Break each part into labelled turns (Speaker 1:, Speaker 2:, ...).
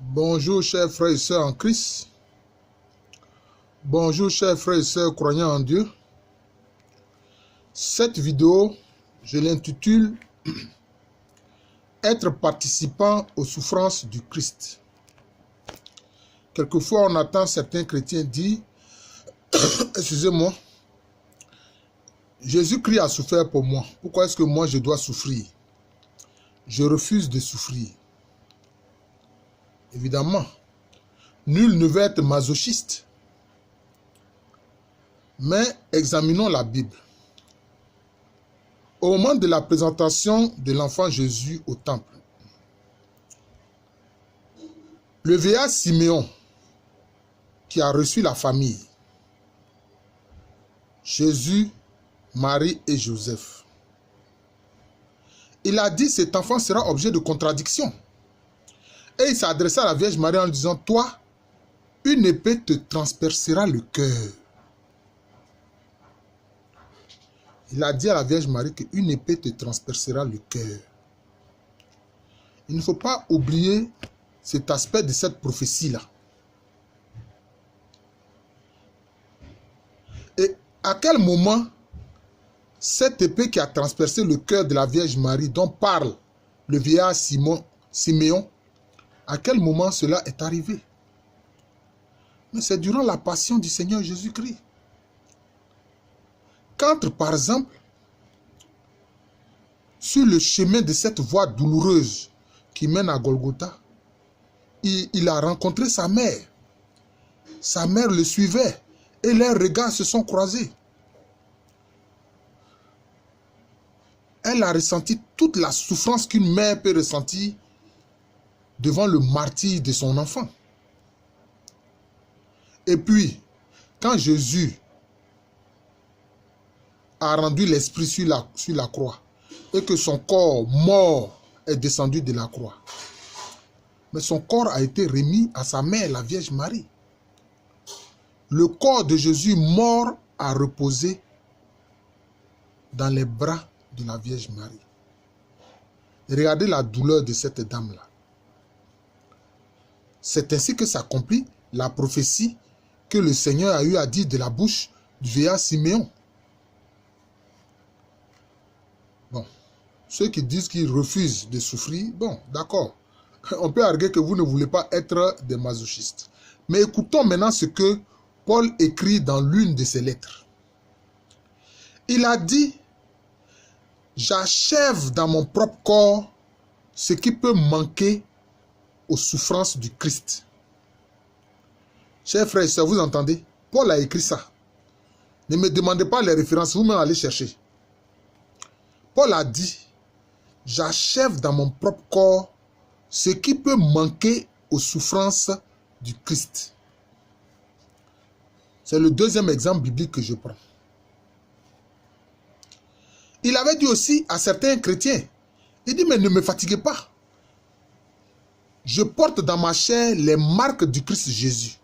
Speaker 1: Bonjour chers frères et sœurs en Christ. Bonjour chers frères et sœurs croyants en Dieu. Cette vidéo, je l'intitule « Être participant aux souffrances du Christ ». Quelquefois, on entend certains chrétiens dire « Excusez-moi, Jésus-Christ a souffert pour moi. Pourquoi est-ce que moi je dois souffrir? Je refuse de souffrir. » Évidemment, nul ne veut être masochiste. Mais examinons la Bible. Au moment de la présentation de l'enfant Jésus au temple, le vieillard Siméon, qui a reçu la famille, Jésus, Marie et Joseph, il a dit cet enfant sera objet de contradiction. Et il s'est adressé à la Vierge Marie en lui disant, toi, une épée te transpercera le cœur. Il a dit à la Vierge Marie qu'une épée te transpercera le cœur. Il ne faut pas oublier cet aspect de cette prophétie-là. Et à quel moment cette épée qui a transpercé le cœur de la Vierge Marie, dont parle le vieillard Siméon, à quel moment cela est arrivé? Mais c'est durant la passion du Seigneur Jésus-Christ. Quand, par exemple, sur le chemin de cette voie douloureuse qui mène à Golgotha, il a rencontré sa mère. Sa mère le suivait et leurs regards se sont croisés. Elle a ressenti toute la souffrance qu'une mère peut ressentir devant le martyre de son enfant. Et puis, quand Jésus a rendu l'esprit sur la croix et que son corps mort est descendu de la croix, mais son corps a été remis à sa mère, la Vierge Marie. Le corps de Jésus mort a reposé dans les bras de la Vierge Marie. Regardez la douleur de cette dame-là. C'est ainsi que s'accomplit la prophétie que le Seigneur a eu à dire de la bouche du vieillard Siméon. Bon, ceux qui disent qu'ils refusent de souffrir, bon, d'accord. On peut arguer que vous ne voulez pas être des masochistes. Mais écoutons maintenant ce que Paul écrit dans l'une de ses lettres. Il a dit, « J'achève dans mon propre corps ce qui peut manquer aux souffrances du Christ. » Chers frères et sœurs, vous entendez? Paul a écrit ça. Ne me demandez pas les références, vous-même allez chercher. Paul a dit, « J'achève dans mon propre corps ce qui peut manquer aux souffrances du Christ. » C'est le deuxième exemple biblique que je prends. Il avait dit aussi à certains chrétiens, il dit, « Mais ne me fatiguez pas. Je porte dans ma chair les marques du Christ Jésus. »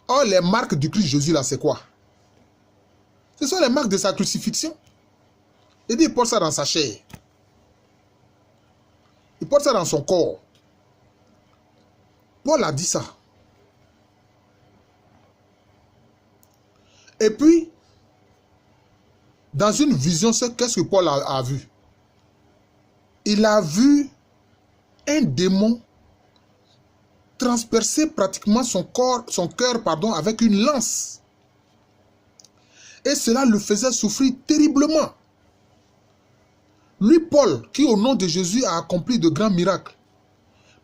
Speaker 1: Or, les marques du Christ Jésus, là, c'est quoi? Ce sont les marques de sa crucifixion. Il dit, il porte ça dans sa chair. Il porte ça dans son corps. Paul a dit ça. Et puis, dans une vision, qu'est-ce que Paul a vu? Il a vu un démon transpercer pratiquement son cœur, avec une lance. Et cela le faisait souffrir terriblement. Lui, Paul, qui au nom de Jésus a accompli de grands miracles.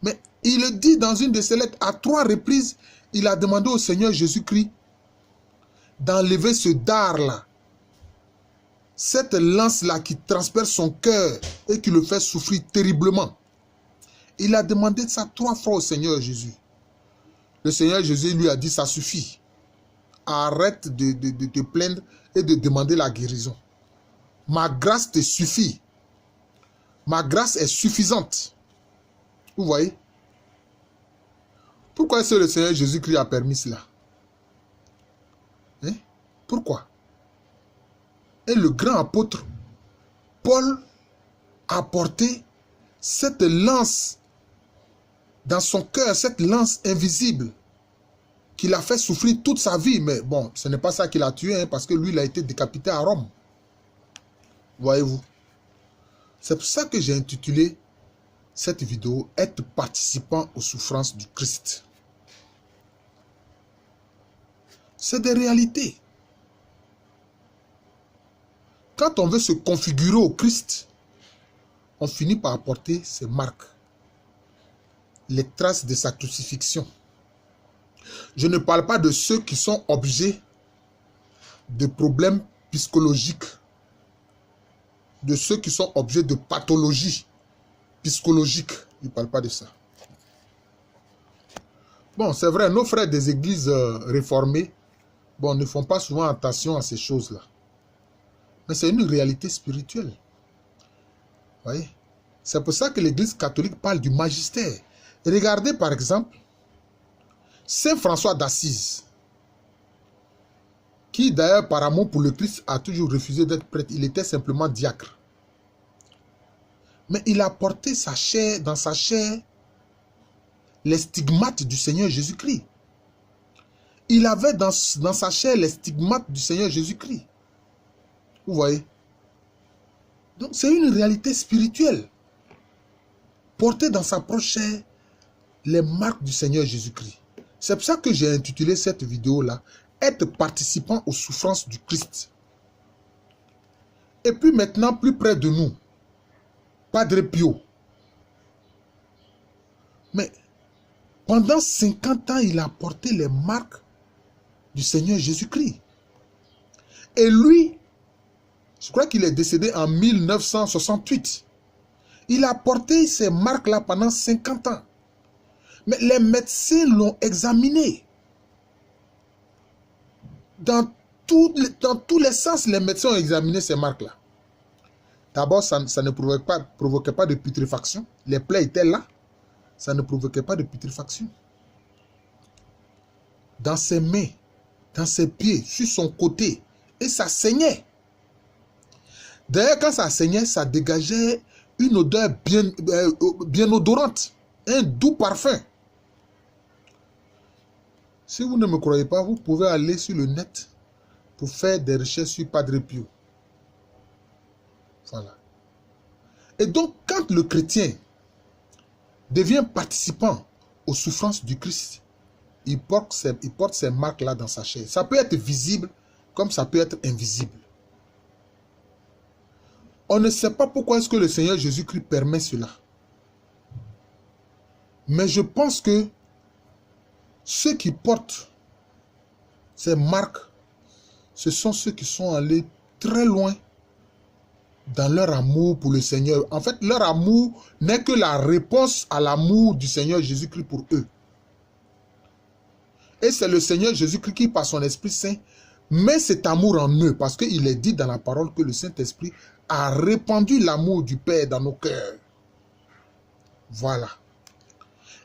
Speaker 1: Mais il le dit dans une de ses lettres, à 3 reprises, il a demandé au Seigneur Jésus-Christ d'enlever ce dard-là. Cette lance-là qui transperce son cœur et qui le fait souffrir terriblement. Il a demandé ça 3 fois au Seigneur Jésus. Le Seigneur Jésus lui a dit, ça suffit. Arrête de te plaindre et de demander la guérison. Ma grâce te suffit. Ma grâce est suffisante. Vous voyez? Pourquoi est-ce que le Seigneur Jésus-Christ a permis cela? Hein? Pourquoi? Et le grand apôtre, Paul, a porté cette lance dans son cœur cette lance invisible qui l'a fait souffrir toute sa vie. Mais bon, ce n'est pas ça qui l'a tué, hein, parce que lui, il a été décapité à Rome. Voyez-vous. C'est pour ça que j'ai intitulé cette vidéo « Être participant aux souffrances du Christ ». C'est des réalités. Quand on veut se configurer au Christ, on finit par apporter ses marques, les traces de sa crucifixion. Je ne parle pas de ceux qui sont objets de problèmes psychologiques, de ceux qui sont objets de pathologies psychologiques. Je ne parle pas de ça. Bon, c'est vrai, nos frères des églises réformées, bon, ne font pas souvent attention à ces choses-là. Mais c'est une réalité spirituelle. Vous voyez? C'est pour ça que l'église catholique parle du magistère. Regardez par exemple Saint François d'Assise, qui d'ailleurs par amour pour le Christ a toujours refusé d'être prêtre. Il était simplement diacre. Mais il a porté sa chair, dans sa chair les stigmates du Seigneur Jésus-Christ. Il avait dans sa chair les stigmates du Seigneur Jésus-Christ. Vous voyez? Donc c'est une réalité spirituelle. Porter dans sa propre chair les marques du Seigneur Jésus-Christ. C'est pour ça que j'ai intitulé cette vidéo-là « Être participant aux souffrances du Christ ». Et puis maintenant, plus près de nous, Padre Pio. Mais pendant 50 ans, il a porté les marques du Seigneur Jésus-Christ. Et lui, je crois qu'il est décédé en 1968. Il a porté ces marques-là pendant 50 ans. Mais les médecins l'ont examiné. Dans tous les sens, les médecins ont examiné ces marques-là. D'abord, ça ne provoquait pas de putréfaction. Les plaies étaient là. Ça ne provoquait pas de putréfaction. Dans ses mains, dans ses pieds, sur son côté. Et ça saignait. D'ailleurs, quand ça saignait, ça dégageait une odeur bien odorante. Un doux parfum. Si vous ne me croyez pas, vous pouvez aller sur le net pour faire des recherches sur Padre Pio. Voilà. Et donc, quand le chrétien devient participant aux souffrances du Christ, il porte ces marques-là dans sa chair. Ça peut être visible comme ça peut être invisible. On ne sait pas pourquoi est-ce que le Seigneur Jésus-Christ permet cela. Mais je pense que ceux qui portent ces marques, ce sont ceux qui sont allés très loin dans leur amour pour le Seigneur. En fait, leur amour n'est que la réponse à l'amour du Seigneur Jésus-Christ pour eux. Et c'est le Seigneur Jésus-Christ qui, par son Esprit Saint, met cet amour en eux. Parce qu'il est dit dans la parole que le Saint-Esprit a répandu l'amour du Père dans nos cœurs. Voilà.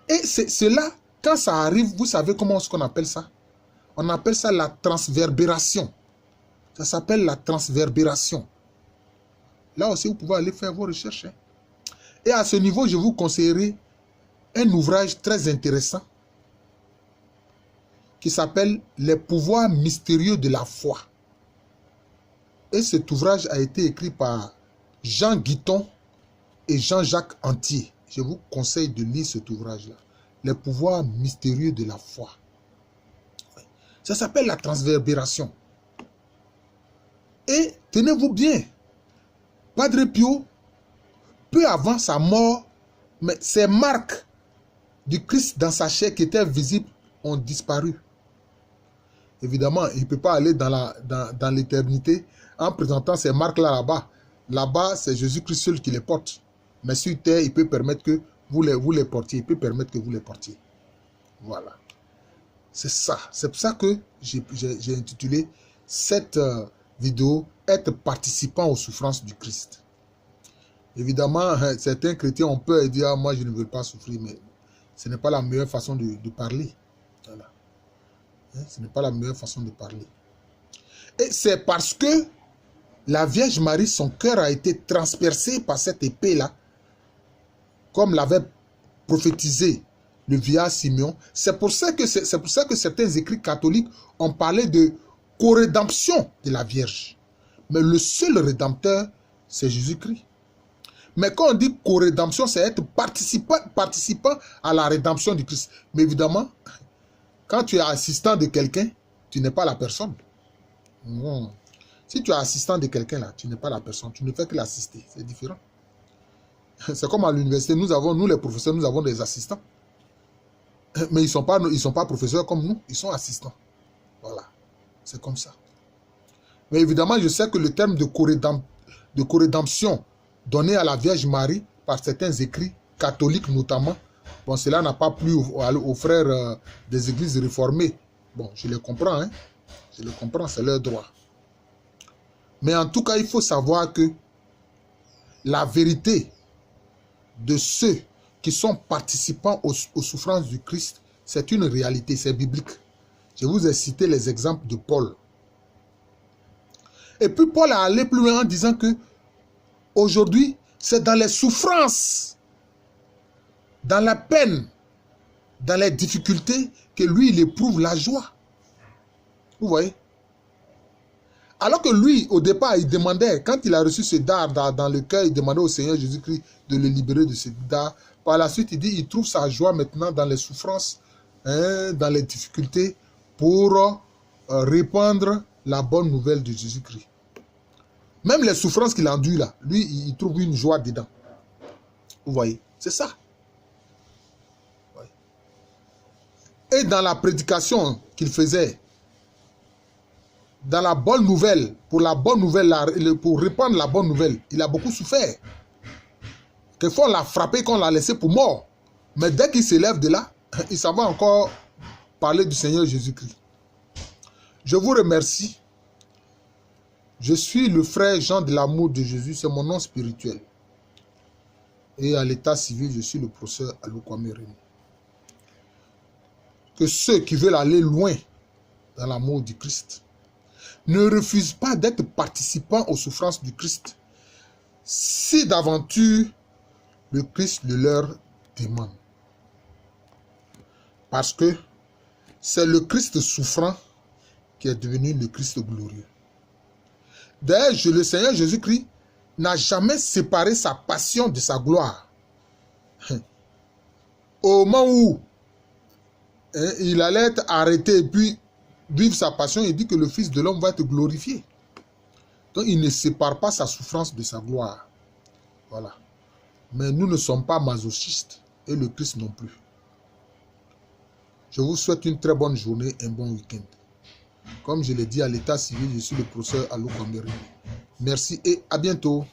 Speaker 1: Et c'est là, quand ça arrive, vous savez comment est-ce qu'on appelle ça? On appelle ça la transverbération. Ça s'appelle la transverbération. Là aussi, vous pouvez aller faire vos recherches. Hein. Et à ce niveau, je vous conseillerais un ouvrage très intéressant qui s'appelle « Les pouvoirs mystérieux de la foi ». Et cet ouvrage a été écrit par Jean Guiton et Jean-Jacques Antier. Je vous conseille de lire cet ouvrage-là. « Les pouvoirs mystérieux de la foi ». Ça s'appelle la transverbération. Et tenez-vous bien, Padre Pio, peu avant sa mort, mais ces marques du Christ dans sa chair qui étaient visibles ont disparu. Évidemment, il ne peut pas aller dans l'éternité en présentant ces marques-là là-bas. Là-bas, c'est Jésus-Christ seul qui les porte. Mais sur terre, il peut permettre que vous les portiez. Il peut permettre que vous les portiez. Voilà. C'est ça. C'est pour ça que j'ai intitulé cette vidéo « Être participant aux souffrances du Christ ». Évidemment, certains chrétiens ont peur et disent « Ah, moi, je ne veux pas souffrir », mais ce n'est pas la meilleure façon de parler. Voilà. Ce n'est pas la meilleure façon de parler. Et c'est parce que la Vierge Marie, son cœur a été transpercé par cette épée-là, comme l'avait prophétisé le vieillard Simeon. C'est pour ça que certains écrits catholiques ont parlé de co-rédemption de la Vierge. Mais le seul rédempteur, c'est Jésus-Christ. Mais quand on dit co-rédemption, c'est être participant à la rédemption du Christ. Mais évidemment, quand tu es assistant de quelqu'un, tu n'es pas la personne. Non. Si tu es assistant de quelqu'un là, tu n'es pas la personne. Tu ne fais que l'assister. C'est différent. C'est comme à l'université, nous les professeurs, nous avons des assistants. Mais ils ne sont pas professeurs comme nous, ils sont assistants. Voilà. C'est comme ça. Mais évidemment, je sais que le terme de co-rédemption donné à la Vierge Marie par certains écrits catholiques notamment, bon, cela n'a pas plu aux frères des églises réformées. Bon, je les comprends, hein. Je les comprends, c'est leur droit. Mais en tout cas, il faut savoir que la vérité de ceux qui sont participants aux souffrances du Christ, c'est une réalité, c'est biblique. Je vous ai cité les exemples de Paul. Et puis Paul a allé plus loin en disant que aujourd'hui, c'est dans les souffrances, dans la peine, dans les difficultés que lui, il éprouve la joie. Vous voyez? Alors que lui, au départ, il demandait, quand il a reçu ce dard dans le cœur, il demandait au Seigneur Jésus-Christ de le libérer de ce dard. Par la suite, il dit, il trouve sa joie maintenant dans les souffrances, hein, dans les difficultés, pour répandre la bonne nouvelle de Jésus-Christ. Même les souffrances qu'il endure là, lui, il trouve une joie dedans. Vous voyez, c'est ça. Et dans la prédication qu'il faisait, dans la bonne nouvelle, pour la bonne nouvelle, pour répandre la bonne nouvelle, il a beaucoup souffert. Quelquefois, on l'a frappé, qu'on l'a laissé pour mort. Mais dès qu'il s'élève de là, il s'en va encore parler du Seigneur Jésus-Christ. Je vous remercie. Je suis le frère Jean de l'amour de Jésus, c'est mon nom spirituel. Et à l'état civil, je suis le professeur Alukwame Remy. Que ceux qui veulent aller loin dans l'amour du Christ ne refusent pas d'être participants aux souffrances du Christ, si d'aventure le Christ le leur demande. Parce que c'est le Christ souffrant qui est devenu le Christ glorieux. D'ailleurs, le Seigneur Jésus-Christ n'a jamais séparé sa passion de sa gloire. Au moment où il allait être arrêté et puis vivre sa passion, il dit que le Fils de l'homme va être glorifié. Donc il ne sépare pas sa souffrance de sa gloire. Voilà. Mais nous ne sommes pas masochistes et le Christ non plus. Je vous souhaite une très bonne journée, un bon week-end. Comme je l'ai dit à l'état civil, je suis le professeur Alukwame Remy. Merci et à bientôt.